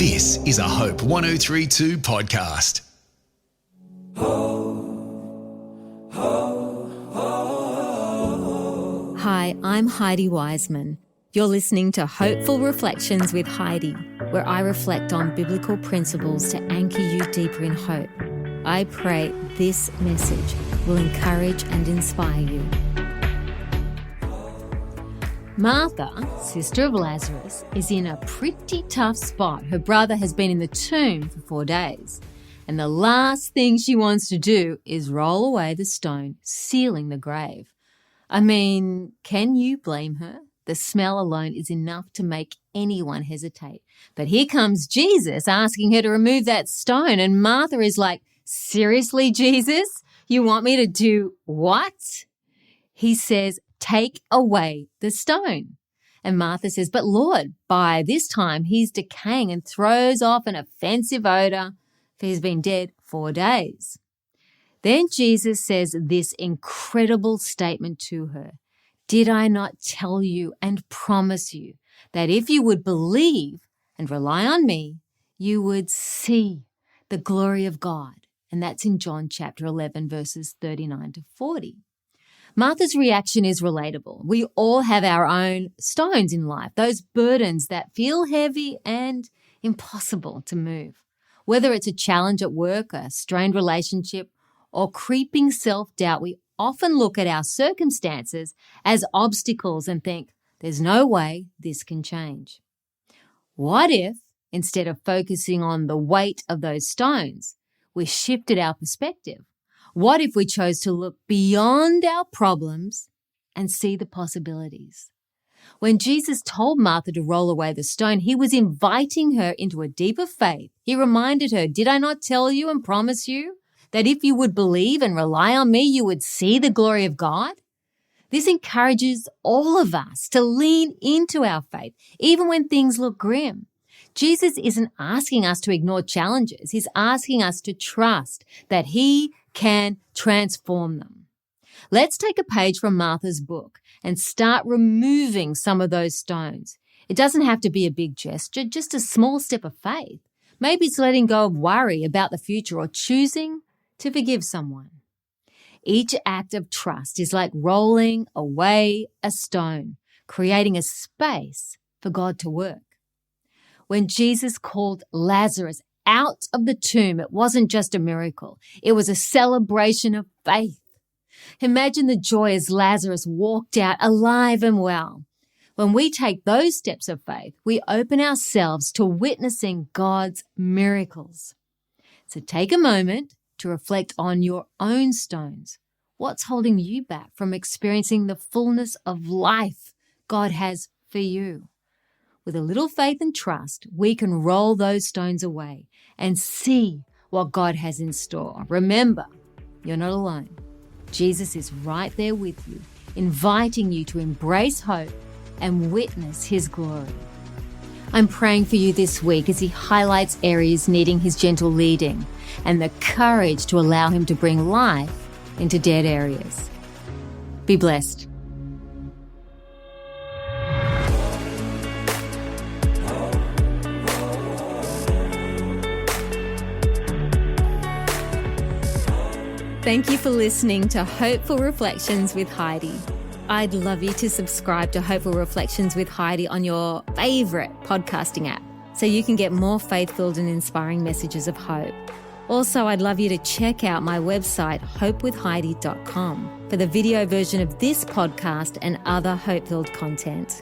This is a Hope 1032 podcast. Hi, I'm Heidi Wysman. You're listening to Hopeful Reflections with Heidi, where I reflect on biblical principles to anchor you deeper in hope. I pray this message will encourage and inspire you. Martha, sister of Lazarus, is in a pretty tough spot. Her brother has been in the tomb for 4 days, and the last thing she wants to do is roll away the stone, sealing the grave. I mean, can you blame her? The smell alone is enough to make anyone hesitate. But here comes Jesus asking her to remove that stone, and Martha is like, seriously, Jesus? You want me to do what? He says, take away the stone. And Martha says, but Lord, by this time he's decaying, and throws off an offensive odor, for he's been dead 4 days. Then Jesus says this incredible statement to her. Did I not tell you and promise you that if you would believe and rely on me, you would see the glory of God? And that's in John chapter 11, verses 39 to 40. Martha's reaction is relatable. We all have our own stones in life, those burdens that feel heavy and impossible to move. Whether it's a challenge at work, a strained relationship, or creeping self-doubt, we often look at our circumstances as obstacles and think, there's no way this can change. What if, instead of focusing on the weight of those stones, we shifted our perspective? What if we chose to look beyond our problems and see the possibilities? When Jesus told Martha to roll away the stone, he was inviting her into a deeper faith. He reminded her, did I not tell you and promise you that if you would believe and rely on me, you would see the glory of God? This encourages all of us to lean into our faith, even when things look grim. Jesus isn't asking us to ignore challenges. He's asking us to trust that he can transform them. Let's take a page from Martha's book and start removing some of those stones. It doesn't have to be a big gesture, just a small step of faith. Maybe it's letting go of worry about the future or choosing to forgive someone. Each act of trust is like rolling away a stone, creating a space for God to work. When Jesus called Lazarus out of the tomb, it wasn't just a miracle. It was a celebration of faith. Imagine the joy as Lazarus walked out alive and well. When we take those steps of faith, we open ourselves to witnessing God's miracles. So take a moment to reflect on your own stones. What's holding you back from experiencing the fullness of life God has for you? With a little faith and trust, we can roll those stones away and see what God has in store. Remember, you're not alone. Jesus is right there with you, inviting you to embrace hope and witness his glory. I'm praying for you this week as he highlights areas needing his gentle leading and the courage to allow him to bring life into dead areas. Be blessed. Thank you for listening to Hopeful Reflections with Heidi. I'd love you to subscribe to Hopeful Reflections with Heidi on your favorite podcasting app so you can get more faith-filled and inspiring messages of hope. Also, I'd love you to check out my website, hopewithheidi.com, for the video version of this podcast and other hope-filled content.